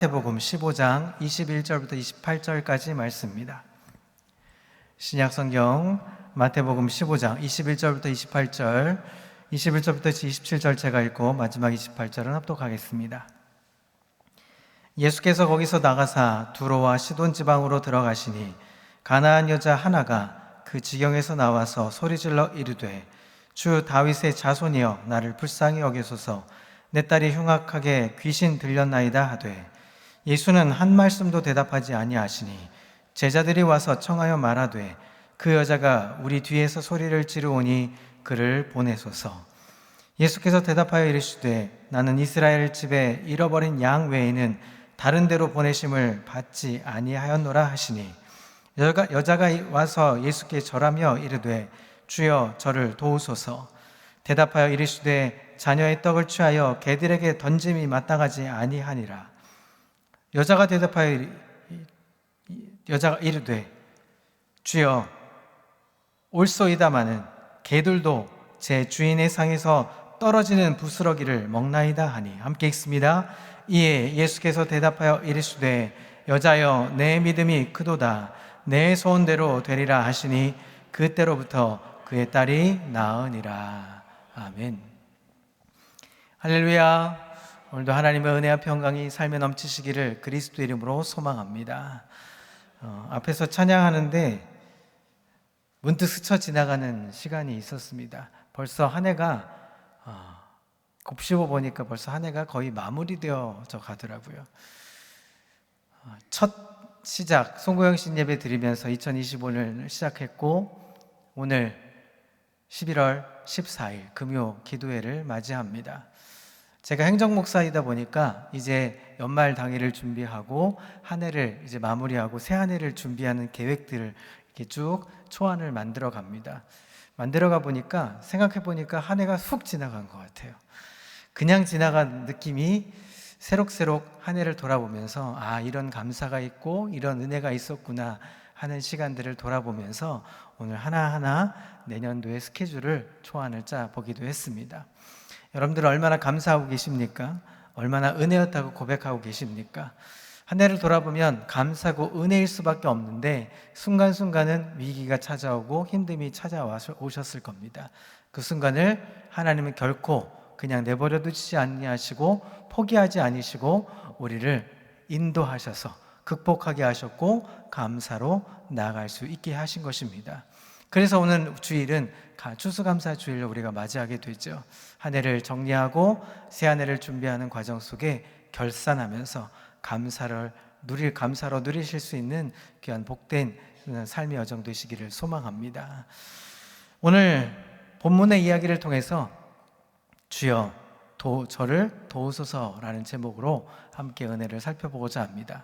마태복음 15장 21절부터 28절까지 말씀입니다. 신약성경 마태복음 15장 21절부터 28절, 21절부터 27절 제가 읽고 마지막 28절은 합독하겠습니다. 예수께서 거기서 나가사 두로와 시돈 지방으로 들어가시니 가나안 여자 하나가 그 지경에서 나와서 소리질러 이르되 주 다윗의 자손이여 나를 불쌍히 여기소서, 내 딸이 흉악하게 귀신 들렸나이다 하되 예수는 한 말씀도 대답하지 아니하시니 제자들이 와서 청하여 말하되 그 여자가 우리 뒤에서 소리를 지르오니 그를 보내소서. 예수께서 대답하여 이르시되 나는 이스라엘 집에 잃어버린 양 외에는 다른 데로 보내심을 받지 아니하였노라 하시니 여자가 와서 예수께 절하며 이르되 주여 저를 도우소서. 대답하여 이르시되 자녀의 떡을 취하여 개들에게 던짐이 마땅하지 아니하니라. 여자가 이르되 주여 옳소이다마는 개들도 제 주인의 상에서 떨어지는 부스러기를 먹나이다 하니, 함께 읽습니다. 이에 예수께서 대답하여 이르시되 여자여 내 믿음이 크도다, 내 소원대로 되리라 하시니 그때로부터 그의 딸이 나으니라. 아멘. 할렐루야. 오늘도 하나님의 은혜와 평강이 삶에 넘치시기를 그리스도 이름으로 소망합니다. 앞에서 찬양하는데 문득 스쳐 지나가는 시간이 있었습니다. 벌써 한 해가 곱씹어 보니까 벌써 한 해가 거의 마무리되어져 가더라고요. 첫 시작 송구영신 예배 드리면서 2025년을 시작했고 오늘 11월 14일 금요 기도회를 맞이합니다. 제가 행정목사이다 보니까 이제 연말 당일을 준비하고 한 해를 이제 마무리하고 새 한 해를 준비하는 계획들을 이렇게 쭉 초안을 만들어 갑니다. 만들어가 보니까 생각해 보니까 한 해가 훅 지나간 것 같아요. 그냥 지나간 느낌이 새록새록 한 해를 돌아보면서 이런 감사가 있고 이런 은혜가 있었구나 하는 시간들을 돌아보면서 오늘 하나하나 내년도의 스케줄을 초안을 짜 보기도 했습니다. 여러분들 얼마나 감사하고 계십니까? 얼마나 은혜였다고 고백하고 계십니까? 한 해를 돌아보면 감사고 은혜일 수밖에 없는데 순간순간은 위기가 찾아오고 힘듦이 찾아오셨을 겁니다. 그 순간을 하나님은 결코 그냥 내버려 두지 아니하시고 포기하지 않으시고 우리를 인도하셔서 극복하게 하셨고 감사로 나아갈 수 있게 하신 것입니다. 그래서 오늘 주일은 추수감사 주일을 우리가 맞이하게 되죠. 한 해를 정리하고 새 한 해를 준비하는 과정 속에 결산하면서 감사로 누리실 수 있는 귀한 복된 삶의 여정 되시기를 소망합니다. 오늘 본문의 이야기를 통해서 주여 저를 도우소서라는 제목으로 함께 은혜를 살펴보고자 합니다.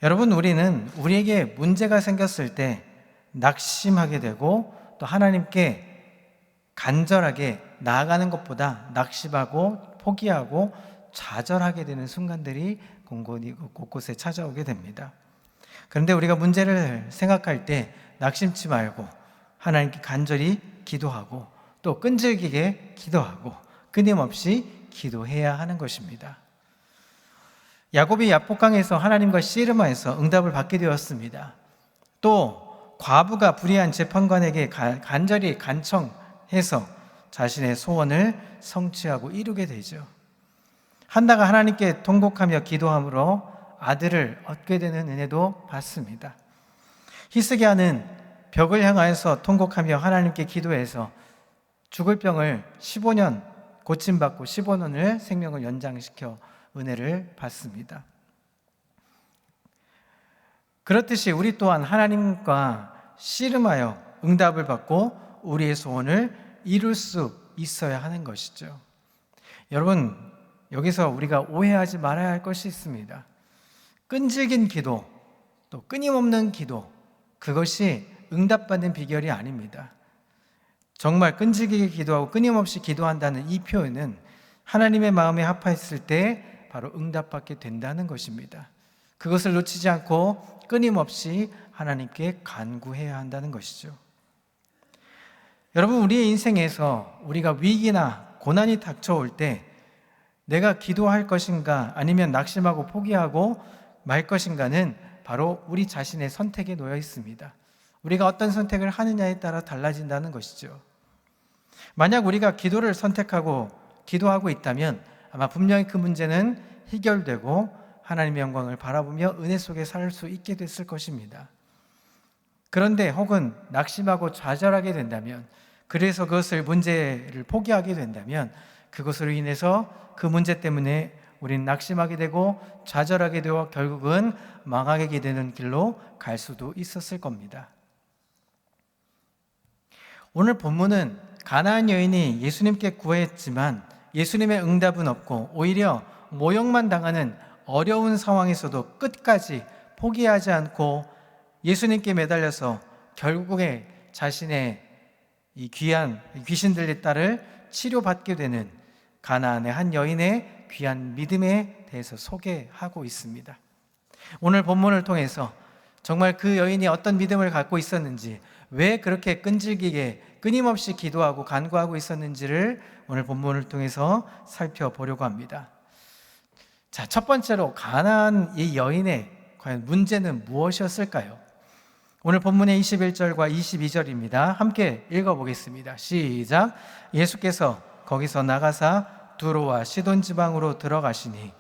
여러분, 우리는 우리에게 문제가 생겼을 때 낙심하게 되고 또 하나님께 간절하게 나아가는 것보다 낙심하고 포기하고 좌절하게 되는 순간들이 공고히 곳곳에 찾아오게 됩니다. 그런데 우리가 문제를 생각할 때 낙심치 말고 하나님께 간절히 기도하고 또 끈질기게 기도하고 끊임없이 기도해야 하는 것입니다. 야곱이 야복강에서 하나님과 씨름하여서 응답을 받게 되었습니다. 또 과부가 불의한 재판관에게 간절히 간청해서 자신의 소원을 성취하고 이루게 되죠. 한나가 하나님께 통곡하며 기도함으로 아들을 얻게 되는 은혜도 받습니다. 히스기야는 벽을 향하여서 통곡하며 하나님께 기도해서 죽을 병을 15년 고침받고 15년을 생명을 연장시켜 은혜를 받습니다. 그렇듯이 우리 또한 하나님과 씨름하여 응답을 받고 우리의 소원을 이룰 수 있어야 하는 것이죠. 여러분, 여기서 우리가 오해하지 말아야 할 것이 있습니다. 끈질긴 기도, 또 끊임없는 기도, 그것이 응답받는 비결이 아닙니다. 정말 끈질기게 기도하고 끊임없이 기도한다는 이 표현은 하나님의 마음에 합했을 때 바로 응답받게 된다는 것입니다. 그것을 놓치지 않고 끊임없이 하나님께 간구해야 한다는 것이죠. 여러분, 우리의 인생에서 우리가 위기나 고난이 닥쳐올 때 내가 기도할 것인가 아니면 낙심하고 포기하고 말 것인가는 바로 우리 자신의 선택에 놓여 있습니다. 우리가 어떤 선택을 하느냐에 따라 달라진다는 것이죠. 만약 우리가 기도를 선택하고 기도하고 있다면 아마 분명히 그 문제는 해결되고 하나님의 영광을 바라보며 은혜 속에 살 수 있게 됐을 것입니다. 그런데 혹은 낙심하고 좌절하게 된다면, 그래서 그것을 문제를 포기하게 된다면 그것으로 인해서 그 문제 때문에 우리는 낙심하게 되고 좌절하게 되어 결국은 망하게 되는 길로 갈 수도 있었을 겁니다. 오늘 본문은 가나안 여인이 예수님께 구했지만 예수님의 응답은 없고 오히려 모욕만 당하는 어려운 상황에서도 끝까지 포기하지 않고 예수님께 매달려서 결국에 자신의 이 귀한 귀신 들린 딸을 치료받게 되는 가나안의 한 여인의 귀한 믿음에 대해서 소개하고 있습니다. 오늘 본문을 통해서 정말 그 여인이 어떤 믿음을 갖고 있었는지, 왜 그렇게 끈질기게 끊임없이 기도하고 간구하고 있었는지를 오늘 본문을 통해서 살펴보려고 합니다. 자, 첫 번째로 가나안 이 여인의 과연 문제는 무엇이었을까요? 오늘 본문의 21절과 22절입니다. 함께 읽어보겠습니다. 시작. 예수께서 거기서 나가사 두로와 시돈 지방으로 들어가시니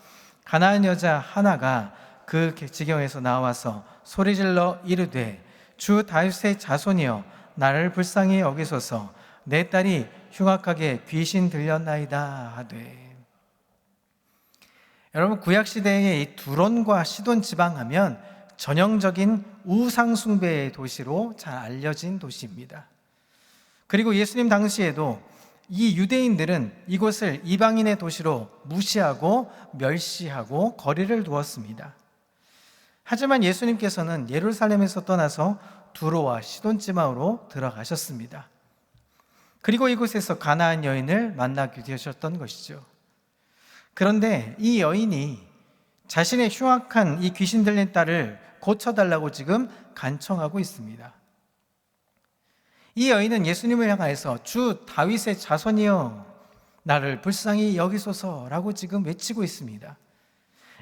가나안 여자 하나가 그 지경에서 나와서 소리질러 이르되 주 다윗의 자손이여 나를 불쌍히 여기소서 내 딸이 흉악하게 귀신 들렸나이다 하되. 여러분, 구약시대의 이 두론과 시돈 지방 하면 전형적인 우상숭배의 도시로 잘 알려진 도시입니다. 그리고 예수님 당시에도 이 유대인들은 이곳을 이방인의 도시로 무시하고 멸시하고 거리를 두었습니다. 하지만 예수님께서는 예루살렘에서 떠나서 두로와 시돈 지방으로 들어가셨습니다. 그리고 이곳에서 가나안 여인을 만나게 되셨던 것이죠. 그런데 이 여인이 자신의 흉악한 이 귀신 들린 딸을 고쳐달라고 지금 간청하고 있습니다. 이 여인은 예수님을 향하여서 주 다윗의 자손이여 나를 불쌍히 여기소서라고 지금 외치고 있습니다.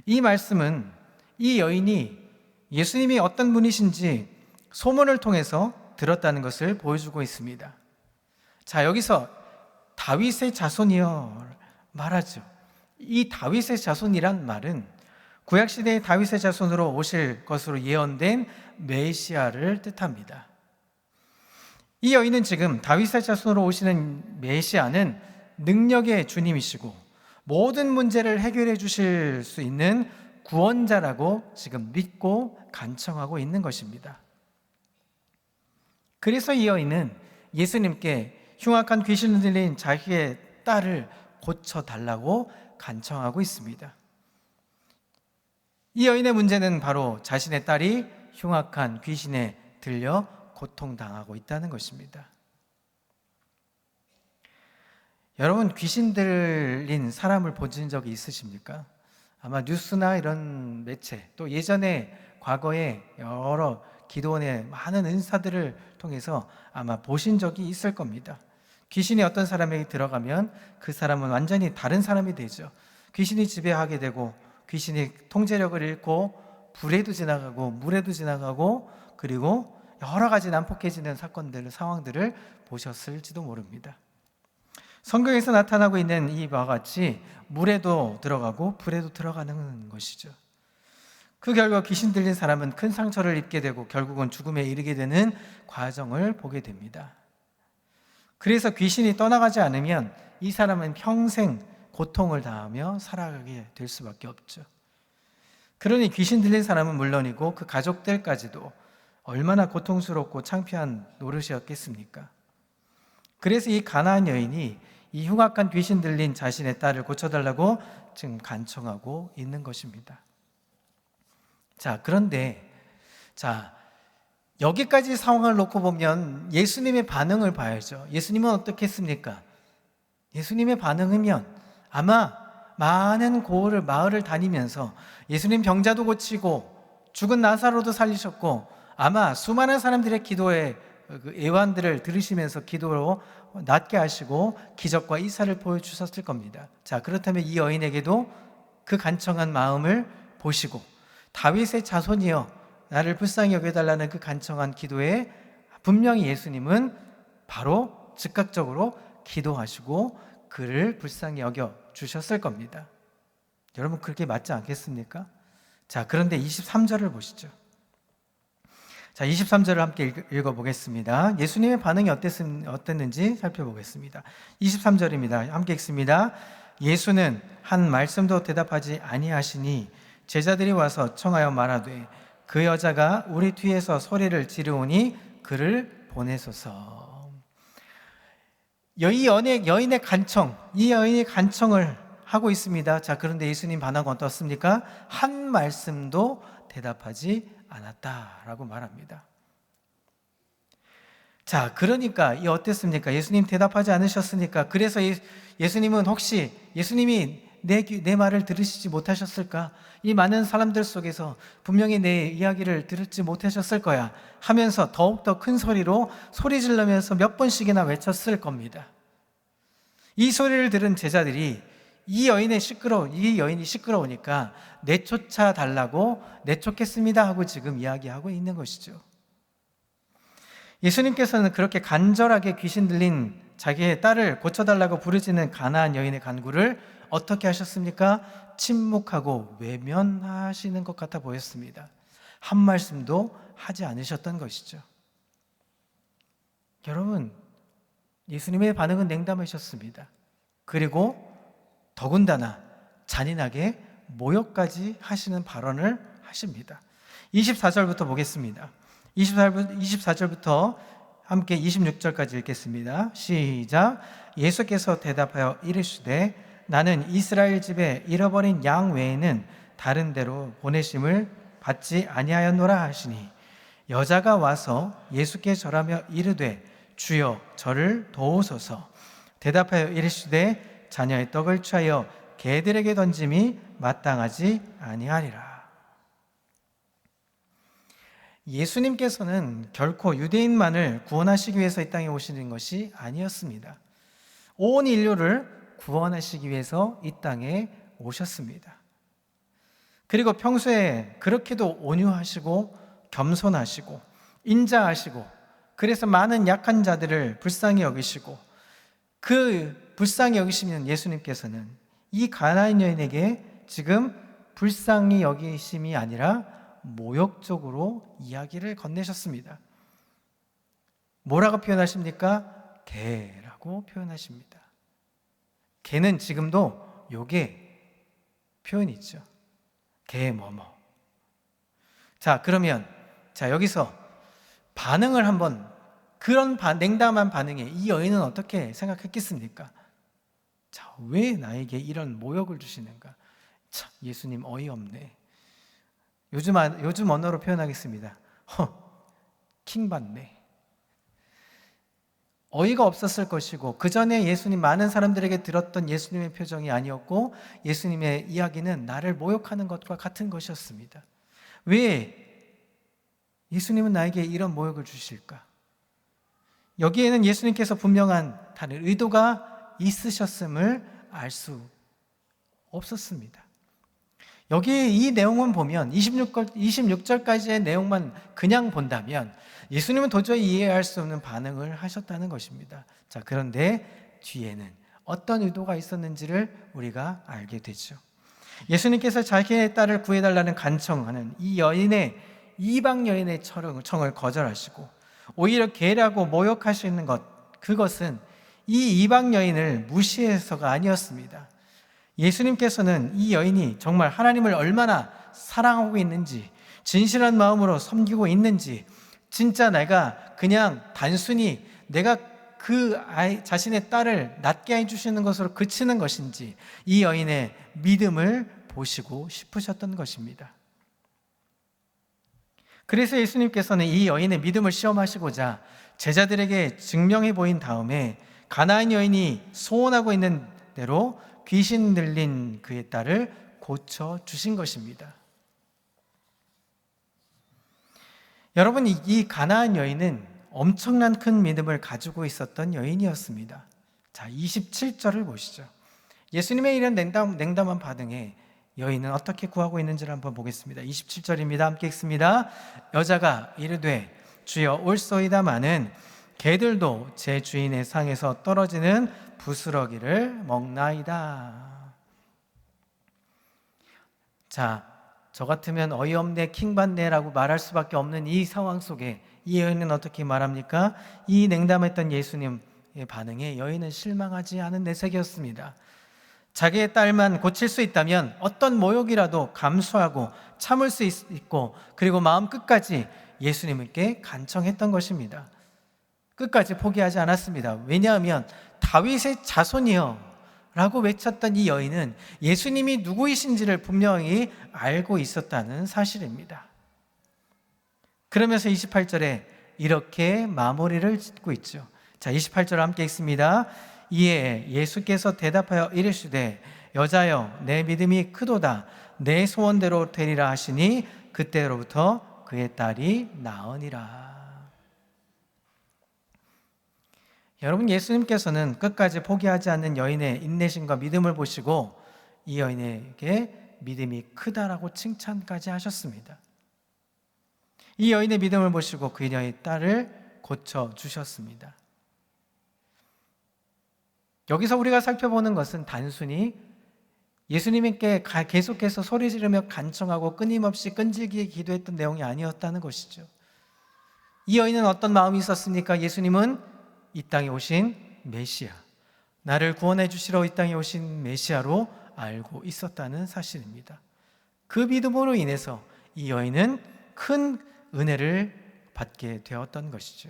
이 말씀은 이 여인이 예수님이 어떤 분이신지 소문을 통해서 들었다는 것을 보여주고 있습니다. 자, 여기서 다윗의 자손이여 말하죠. 이 다윗의 자손이란 말은 구약시대의 다윗의 자손으로 오실 것으로 예언된 메시아를 뜻합니다. 이 여인은 지금 다윗의 자손으로 오시는 메시아는 능력의 주님이시고 모든 문제를 해결해 주실 수 있는 구원자라고 지금 믿고 간청하고 있는 것입니다. 그래서 이 여인은 예수님께 흉악한 귀신을 들린 자기의 딸을 고쳐달라고 간청하고 있습니다. 이 여인의 문제는 바로 자신의 딸이 흉악한 귀신에 들려 고통당하고 있다는 것입니다. 여러분, 귀신 들린 사람을 보신 적이 있으십니까? 아마 뉴스나 이런 매체, 또 예전에 과거에 여러 기도원의 많은 은사들을 통해서 아마 보신 적이 있을 겁니다. 귀신이 어떤 사람에게 들어가면 그 사람은 완전히 다른 사람이 되죠. 귀신이 지배하게 되고 귀신이 통제력을 잃고 불에도 지나가고 물에도 지나가고 그리고 여러 가지 난폭해지는 사건들, 상황들을 보셨을지도 모릅니다. 성경에서 나타나고 있는 이와 같이 물에도 들어가고 불에도 들어가는 것이죠. 그 결과 귀신 들린 사람은 큰 상처를 입게 되고 결국은 죽음에 이르게 되는 과정을 보게 됩니다. 그래서 귀신이 떠나가지 않으면 이 사람은 평생 고통을 당하며 살아가게 될 수밖에 없죠. 그러니 귀신 들린 사람은 물론이고 그 가족들까지도 얼마나 고통스럽고 창피한 노릇이었겠습니까? 그래서 이 가나안 여인이 이 흉악한 귀신 들린 자신의 딸을 고쳐달라고 지금 간청하고 있는 것입니다. 자, 그런데 여기까지 상황을 놓고 보면 예수님의 반응을 봐야죠. 예수님은 어떻게 했습니까? 예수님의 반응이면 아마 많은 마을을 다니면서 예수님 병자도 고치고 죽은 나사로도 살리셨고 아마 수많은 사람들의 기도에 그 애환들을 들으시면서 기도로 낫게 하시고 기적과 이사를 보여주셨을 겁니다. 자, 그렇다면 이 여인에게도 그 간청한 마음을 보시고 다윗의 자손이여 나를 불쌍히 여겨달라는 그 간청한 기도에 분명히 예수님은 바로 즉각적으로 기도하시고 그를 불쌍히 여겨 주셨을 겁니다. 여러분, 그렇게 맞지 않겠습니까? 자, 그런데 23절을 보시죠. 자, 23절을 함께 읽어보겠습니다. 예수님의 반응이 어땠는지 살펴보겠습니다. 23절입니다. 함께 읽습니다. 예수는 한 말씀도 대답하지 아니하시니 제자들이 와서 청하여 말하되 그 여자가 우리 뒤에서 소리를 지르오니 그를 보내소서. 이 여인의 간청, 이 여인이 간청을 하고 있습니다. 자, 그런데 예수님 반응은 어떻습니까? 한 말씀도 대답하지 않았다라고 말합니다. 자, 그러니까 이 어땠습니까? 예수님 대답하지 않으셨으니까. 그래서 예수님은 혹시 예수님이 내 말을 들으시지 못하셨을까? 이 많은 사람들 속에서 분명히 내 이야기를 들었지 못하셨을 거야 하면서 더욱더 큰 소리로 소리 지르면서 몇 번씩이나 외쳤을 겁니다. 이 소리를 들은 제자들이 이 여인이 시끄러우니까 내쫓아 달라고 내쫓겠습니다 하고 지금 이야기하고 있는 것이죠. 예수님께서는 그렇게 간절하게 귀신 들린 자기의 딸을 고쳐달라고 부르짖는 가나안 여인의 간구를 어떻게 하셨습니까? 침묵하고 외면하시는 것 같아 보였습니다. 한 말씀도 하지 않으셨던 것이죠. 여러분, 예수님의 반응은 냉담하셨습니다. 그리고 더군다나 잔인하게 모욕까지 하시는 발언을 하십니다. 24절부터 보겠습니다. 24절부터 함께 26절까지 읽겠습니다. 시작. 예수께서 대답하여 이르시되 나는 이스라엘 집에 잃어버린 양 외에는 다른 데로 보내심을 받지 아니하였노라 하시니 여자가 와서 예수께 절하며 이르되 주여 저를 도우소서. 대답하여 이르시되 자녀의 떡을 취하여 개들에게 던짐이 마땅하지 아니하리라. 예수님께서는 결코 유대인만을 구원하시기 위해서 이 땅에 오시는 것이 아니었습니다. 온 인류를 구원하시기 위해서 이 땅에 오셨습니다. 그리고 평소에 그렇게도 온유하시고 겸손하시고 인자하시고 그래서 많은 약한 자들을 불쌍히 여기시고 그 불쌍히 여기시는 예수님께서는 이 가나안 여인에게 지금 불쌍히 여기심이 아니라 모욕적으로 이야기를 건네셨습니다. 뭐라고 표현하십니까? 개라고 표현하십니다. 개는 지금도 요게 표현이 있죠. 개 뭐뭐. 자, 그러면 여기서 반응을 한번 그런 냉담한 반응에 이 여인은 어떻게 생각했겠습니까? 자, 왜 나에게 이런 모욕을 주시는가? 참, 예수님 어이없네. 요즘 언어로 표현하겠습니다. 킹받네. 어이가 없었을 것이고 그 전에 예수님 많은 사람들에게 들었던 예수님의 표정이 아니었고 예수님의 이야기는 나를 모욕하는 것과 같은 것이었습니다. 왜 예수님은 나에게 이런 모욕을 주실까? 여기에는 예수님께서 분명한 다른 의도가 있으셨음을 알 수 없었습니다. 여기 이 내용은 보면 26절까지의 내용만 그냥 본다면 예수님은 도저히 이해할 수 없는 반응을 하셨다는 것입니다. 자, 그런데 뒤에는 어떤 의도가 있었는지를 우리가 알게 되죠. 예수님께서 자기의 딸을 구해달라는 간청하는 이 이방 여인의 청을 거절하시고 오히려 개라고 모욕하시는 그것은 이 이방 여인을 무시해서가 아니었습니다. 예수님께서는 이 여인이 정말 하나님을 얼마나 사랑하고 있는지, 진실한 마음으로 섬기고 있는지, 진짜 내가 그냥 단순히 내가 그 자신의 딸을 낫게 해주시는 것으로 그치는 것인지 이 여인의 믿음을 보시고 싶으셨던 것입니다. 그래서 예수님께서는 이 여인의 믿음을 시험하시고자 제자들에게 증명해 보인 다음에 가나안 여인이 소원하고 있는 대로 귀신 들린 그의 딸을 고쳐주신 것입니다. 여러분, 이 가나안 여인은 엄청난 큰 믿음을 가지고 있었던 여인이었습니다. 자, 27절을 보시죠. 예수님의 이런 냉담한 반응에 여인은 어떻게 구하고 있는지를 한번 보겠습니다. 27절입니다. 함께 읽습니다. 여자가 이르되 주여 올소이다마는 개들도 제 주인의 상에서 떨어지는 부스러기를 먹나이다. 자, 저 같으면 어이없네, 킹받네라고 말할 수밖에 없는 이 상황 속에 이 여인은 어떻게 말합니까? 이 냉담했던 예수님의 반응에 여인은 실망하지 않은 내색이었습니다. 자기의 딸만 고칠 수 있다면 어떤 모욕이라도 감수하고 참을 수 있고, 그리고 마음 끝까지 예수님께 간청했던 것입니다. 끝까지 포기하지 않았습니다. 왜냐하면 다윗의 자손이여 라고 외쳤던 이 여인은 예수님이 누구이신지를 분명히 알고 있었다는 사실입니다. 그러면서 28절에 이렇게 마무리를 짓고 있죠. 자, 28절 함께 읽습니다. 이에 예수께서 대답하여 이르시되 여자여 내 믿음이 크도다, 내 소원대로 되리라 하시니 그때로부터 그의 딸이 나으니라. 여러분, 예수님께서는 끝까지 포기하지 않는 여인의 인내심과 믿음을 보시고 이 여인에게 믿음이 크다라고 칭찬까지 하셨습니다. 이 여인의 믿음을 보시고 그 여인의 딸을 고쳐주셨습니다. 여기서 우리가 살펴보는 것은 단순히 예수님께 계속해서 소리 지르며 간청하고 끊임없이 끈질기게 기도했던 내용이 아니었다는 것이죠. 이 여인은 어떤 마음이 있었습니까? 예수님은 이 땅에 오신 메시아, 나를 구원해 주시러 이 땅에 오신 메시아로 알고 있었다는 사실입니다. 그 믿음으로 인해서 이 여인은 큰 은혜를 받게 되었던 것이죠.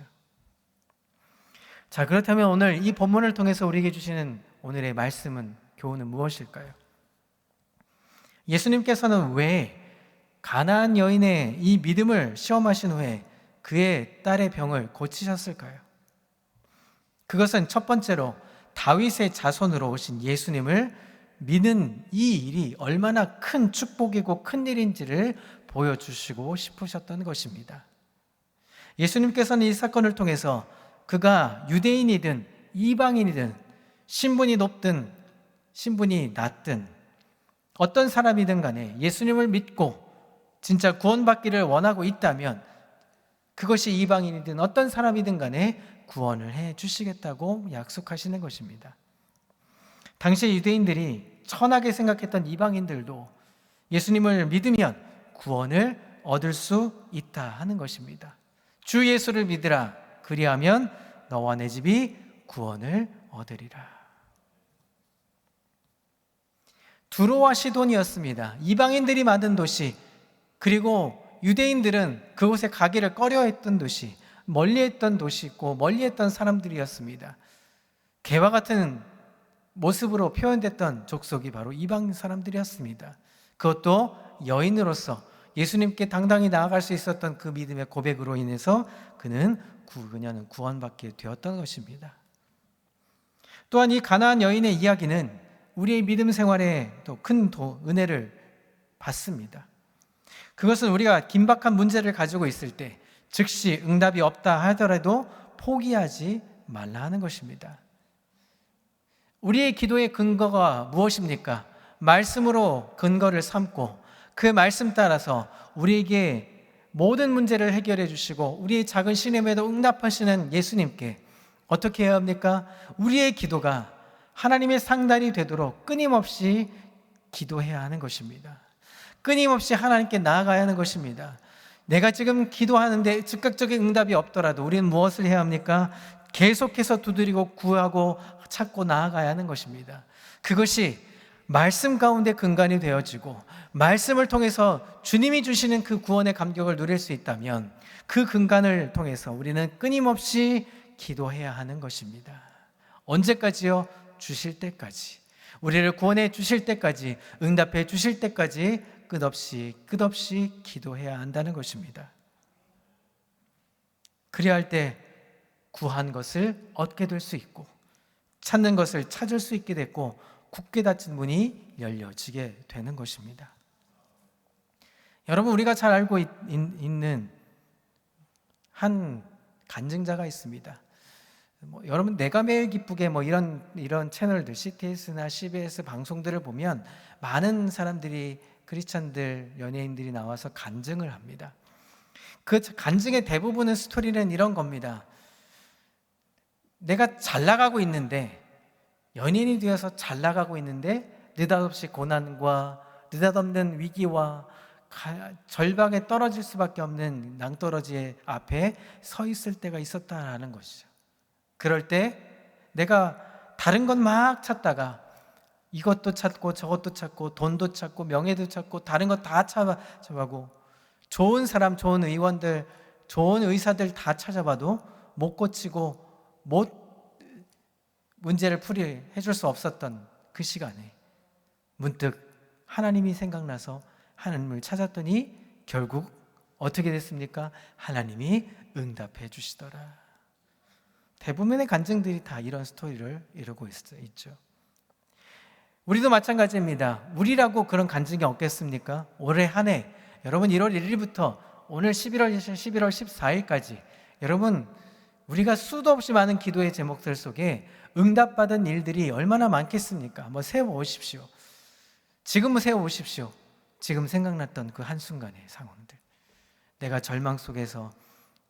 자, 그렇다면 오늘 이 본문을 통해서 우리에게 주시는 오늘의 말씀은, 교훈은 무엇일까요? 예수님께서는 왜 가나안 여인의 이 믿음을 시험하신 후에 그의 딸의 병을 고치셨을까요? 그것은 첫 번째로 다윗의 자손으로 오신 예수님을 믿는 이 일이 얼마나 큰 축복이고 큰 일인지를 보여주시고 싶으셨던 것입니다. 예수님께서는 이 사건을 통해서 그가 유대인이든 이방인이든 신분이 높든 신분이 낮든 어떤 사람이든 간에 예수님을 믿고 진짜 구원받기를 원하고 있다면 그것이 이방인이든 어떤 사람이든 간에 구원을 해 주시겠다고 약속하시는 것입니다. 당시 유대인들이 천하게 생각했던 이방인들도 예수님을 믿으면 구원을 얻을 수 있다 하는 것입니다. 주 예수를 믿으라, 그리하면 너와 내 집이 구원을 얻으리라. 두로와 시돈이었습니다. 이방인들이 많은 도시, 그리고 유대인들은 그곳에 가기를 꺼려했던 도시, 멀리했던 도시 있고 멀리했던 사람들이었습니다. 개와 같은 모습으로 표현됐던 족속이 바로 이방 사람들이었습니다. 그것도 여인으로서 예수님께 당당히 나아갈 수 있었던 그 믿음의 고백으로 인해서 그녀는 구원받게 되었던 것입니다. 또한 이 가나안 여인의 이야기는 우리의 믿음 생활에 또 큰 은혜를 받습니다. 그것은 우리가 긴박한 문제를 가지고 있을 때 즉시 응답이 없다 하더라도 포기하지 말라 하는 것입니다. 우리의 기도의 근거가 무엇입니까? 말씀으로 근거를 삼고 그 말씀 따라서 우리에게 모든 문제를 해결해 주시고 우리의 작은 시름에도 응답하시는 예수님께 어떻게 해야 합니까? 우리의 기도가 하나님의 상달이 되도록 끊임없이 기도해야 하는 것입니다. 끊임없이 하나님께 나아가야 하는 것입니다. 내가 지금 기도하는데 즉각적인 응답이 없더라도 우리는 무엇을 해야 합니까? 계속해서 두드리고 구하고 찾고 나아가야 하는 것입니다. 그것이 말씀 가운데 근간이 되어지고 말씀을 통해서 주님이 주시는 그 구원의 감격을 누릴 수 있다면 그 근간을 통해서 우리는 끊임없이 기도해야 하는 것입니다. 언제까지요? 주실 때까지, 우리를 구원해 주실 때까지, 응답해 주실 때까지 끝없이 기도해야 한다는 것입니다. 그래야 할 때 구한 것을 얻게 될 수 있고 찾는 것을 찾을 수 있게 됐고 굳게 닫힌 문이 열려지게 되는 것입니다. 여러분, 우리가 잘 알고 있는 한 간증자가 있습니다. 여러분 내가 매일 기쁘게 이런 채널들 CTS나 CBS 방송들을 보면 많은 사람들이 크리스찬들 연예인들이 나와서 간증을 합니다. 그 간증의 대부분의 스토리는 이런 겁니다. 내가 잘 나가고 있는데, 연예인이 되어서 잘 나가고 있는데 느닷없이 고난과 느닷없는 위기와 절박에 떨어질 수밖에 없는 낭떠러지 앞에 서 있을 때가 있었다라는 것이죠. 그럴 때 내가 다른 것 막 찾다가 이것도 찾고 저것도 찾고 돈도 찾고 명예도 찾고 다른 것 다 찾아보고 좋은 사람, 좋은 의원들, 좋은 의사들 다 찾아봐도 못 고치고 문제를 해줄 수 없었던 그 시간에 문득 하나님이 생각나서 하나님을 찾았더니 결국 어떻게 됐습니까? 하나님이 응답해 주시더라. 대부분의 간증들이 다 이런 스토리를 이루고 있죠. 우리도 마찬가지입니다. 우리라고 그런 간증이 없겠습니까? 올해 한 해 여러분 1월 1일부터 오늘 11월 14일까지 여러분 우리가 수도 없이 많은 기도의 제목들 속에 응답받은 일들이 얼마나 많겠습니까? 세워오십시오. 지금 세워오십시오. 지금 생각났던 그 한순간의 상황들, 내가 절망 속에서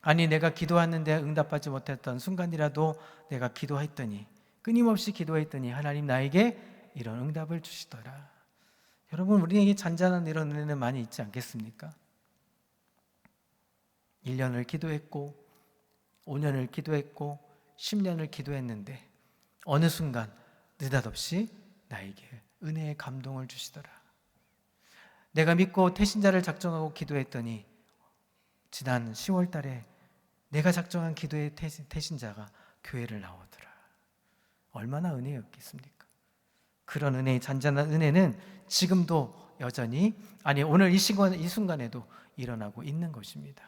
내가 기도하는데 응답받지 못했던 순간이라도 내가 기도했더니 끊임없이 기도했더니 하나님 나에게 이런 응답을 주시더라. 여러분 우리에게 잔잔한 이런 은혜는 많이 있지 않겠습니까? 1년을 기도했고 5년을 기도했고 10년을 기도했는데 어느 순간 느닷없이 나에게 은혜의 감동을 주시더라. 내가 믿고 태신자를 작정하고 기도했더니 지난 10월 달에 내가 작정한 기도의 태신자가 교회를 나오더라. 얼마나 은혜였겠습니까? 그런 은혜의 잔잔한 은혜는 지금도 여전히 오늘 이 순간에도 일어나고 있는 것입니다.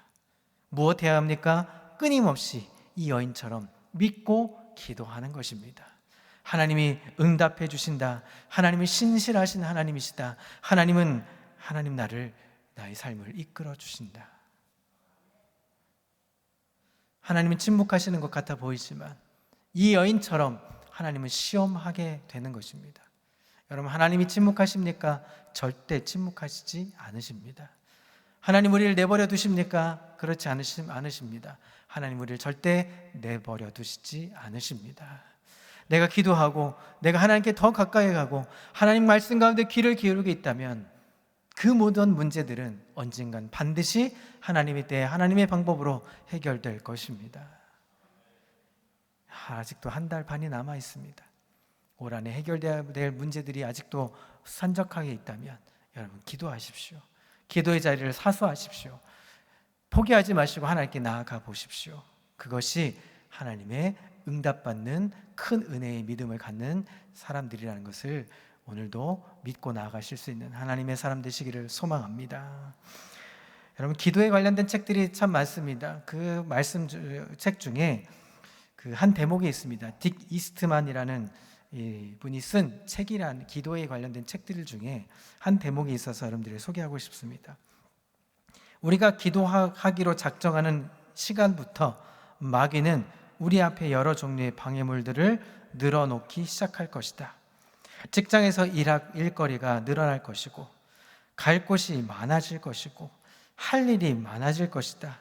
무엇해야 합니까? 끊임없이 이 여인처럼 믿고 기도하는 것입니다. 하나님이 응답해 주신다. 하나님이 신실하신 하나님이시다. 하나님 나의 삶을 이끌어 주신다. 하나님은 침묵하시는 것 같아 보이지만 이 여인처럼 하나님은 시험하게 되는 것입니다. 여러분 하나님이 침묵하십니까? 절대 침묵하시지 않으십니다. 하나님 우리를 내버려 두십니까? 그렇지 않으십니다. 하나님 우리를 절대 내버려 두시지 않으십니다. 내가 기도하고 내가 하나님께 더 가까이 가고 하나님 말씀 가운데 귀를 기울이고 있다면 그 모든 문제들은 언젠간 반드시 하나님의 때에 하나님의 방법으로 해결될 것입니다. 아직도 한 달 반이 남아 있습니다. 올 한해 해결돼야 될 문제들이 아직도 산적하게 있다면 여러분 기도하십시오. 기도의 자리를 사수하십시오. 포기하지 마시고 하나님께 나아가 보십시오. 그것이 하나님의 응답받는 큰 은혜의 믿음을 갖는 사람들이라는 것을 오늘도 믿고 나아가실 수 있는 하나님의 사람 되시기를 소망합니다. 여러분 기도에 관련된 책들이 참 많습니다. 그 책 중에 그 한 대목이 있습니다. 딕 이스트만이라는 분이 쓴 책이란 기도에 관련된 책들 중에 한 대목이 있어서 여러분들이 소개하고 싶습니다. 우리가 기도하기로 작정하는 시간부터 마귀는 우리 앞에 여러 종류의 방해물들을 늘어놓기 시작할 것이다. 직장에서 일거리가 늘어날 것이고 갈 곳이 많아질 것이고 할 일이 많아질 것이다.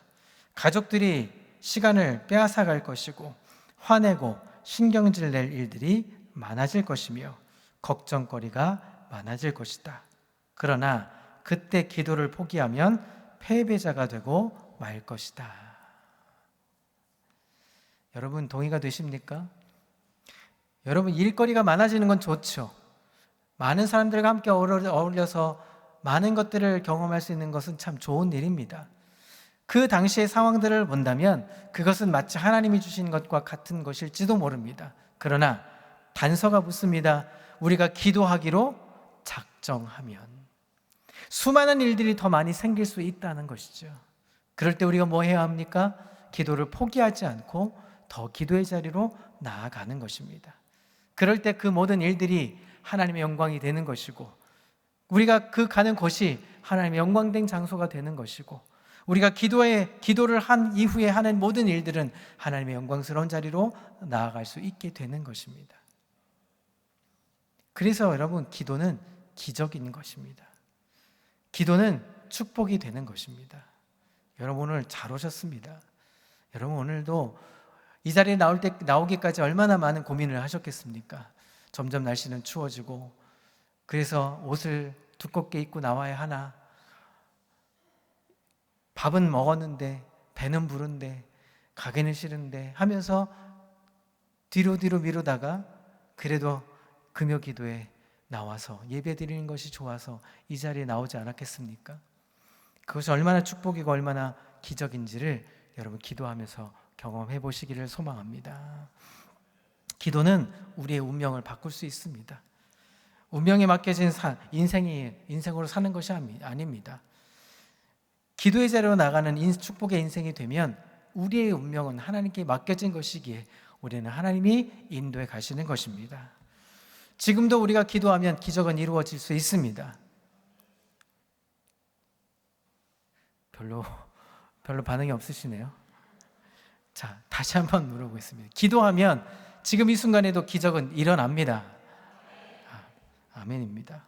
가족들이 시간을 빼앗아갈 것이고 화내고 신경질 낼 일들이 많아질 것이며 걱정거리가 많아질 것이다. 그러나 그때 기도를 포기하면 패배자가 되고 말 것이다. 여러분 동의가 되십니까? 여러분 일거리가 많아지는 건 좋죠. 많은 사람들과 함께 어울려서 많은 것들을 경험할 수 있는 것은 참 좋은 일입니다. 그 당시의 상황들을 본다면 그것은 마치 하나님이 주신 것과 같은 것일지도 모릅니다. 그러나 단서가 붙습니다. 우리가 기도하기로 작정하면 수많은 일들이 더 많이 생길 수 있다는 것이죠. 그럴 때 우리가 뭐 해야 합니까? 기도를 포기하지 않고 더 기도의 자리로 나아가는 것입니다. 그럴 때 그 모든 일들이 하나님의 영광이 되는 것이고 우리가 그 가는 곳이 하나님의 영광된 장소가 되는 것이고 우리가 기도를 한 이후에 하는 모든 일들은 하나님의 영광스러운 자리로 나아갈 수 있게 되는 것입니다. 그래서 여러분, 기도는 기적인 것입니다. 기도는 축복이 되는 것입니다. 여러분 오늘 잘 오셨습니다. 여러분 오늘도 이 자리에 나오기까지 얼마나 많은 고민을 하셨겠습니까? 점점 날씨는 추워지고, 그래서 옷을 두껍게 입고 나와야 하나, 밥은 먹었는데 배는 부른데 가기는 싫은데 하면서 뒤로 미루다가 그래도 금요 기도에 나와서 예배 드리는 것이 좋아서 이 자리에 나오지 않았겠습니까? 그것이 얼마나 축복이고 얼마나 기적인지를 여러분 기도하면서 경험해 보시기를 소망합니다. 기도는 우리의 운명을 바꿀 수 있습니다. 운명에 맡겨진 인생으로 사는 것이 아닙니다. 기도의 자리로 나가는 축복의 인생이 되면 우리의 운명은 하나님께 맡겨진 것이기에 우리는 하나님이 인도해 가시는 것입니다. 지금도 우리가 기도하면 기적은 이루어질 수 있습니다. 별로 반응이 없으시네요. 자, 다시 한번 물어보겠습니다. 기도하면 지금 이 순간에도 기적은 일어납니다. 아멘입니다.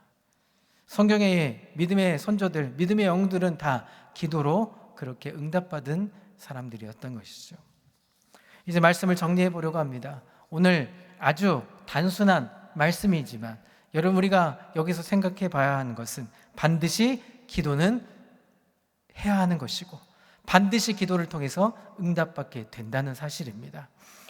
성경의 믿음의 선조들, 믿음의 영들은 다 기도로 그렇게 응답받은 사람들이었던 것이죠. 이제 말씀을 정리해 보려고 합니다. 오늘 아주 단순한 말씀이지만 여러분, 우리가 여기서 생각해 봐야 하는 것은 반드시 기도는 해야 하는 것이고 반드시 기도를 통해서 응답받게 된다는 사실입니다.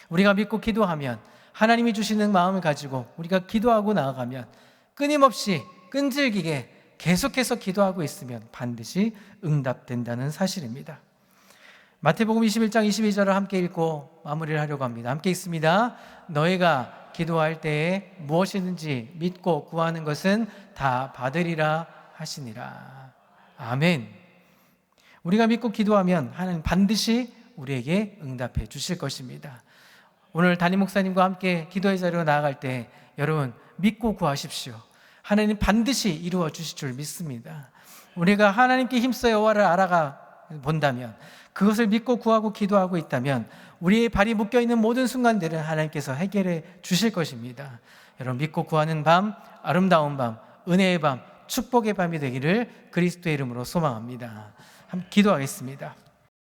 우리가 믿고 기도하면, 하나님이 주시는 마음을 가지고 우리가 기도하고 나아가면, 끊임없이 끈질기게 계속해서 기도하고 있으면 반드시 응답된다는 사실입니다. 마태복음 21장 22절을 함께 읽고 마무리를 하려고 합니다. 함께 읽습니다. 너희가 기도할 때에 무엇이든지 믿고 구하는 것은 다 받으리라 하시니라. 아멘. 우리가 믿고 기도하면 하나님 반드시 우리에게 응답해 주실 것입니다. 오늘 담임 목사님과 함께 기도의 자리로 나아갈 때 여러분 믿고 구하십시오. 하나님 반드시 이루어 주실 줄 믿습니다. 우리가 하나님께 힘써 여호와를 알아가 본다면, 그것을 믿고 구하고 기도하고 있다면 우리의 발이 묶여있는 모든 순간들은 하나님께서 해결해 주실 것입니다. 여러분 믿고 구하는 밤, 아름다운 밤, 은혜의 밤, 축복의 밤이 되기를 그리스도의 이름으로 소망합니다. 함께 기도하겠습니다.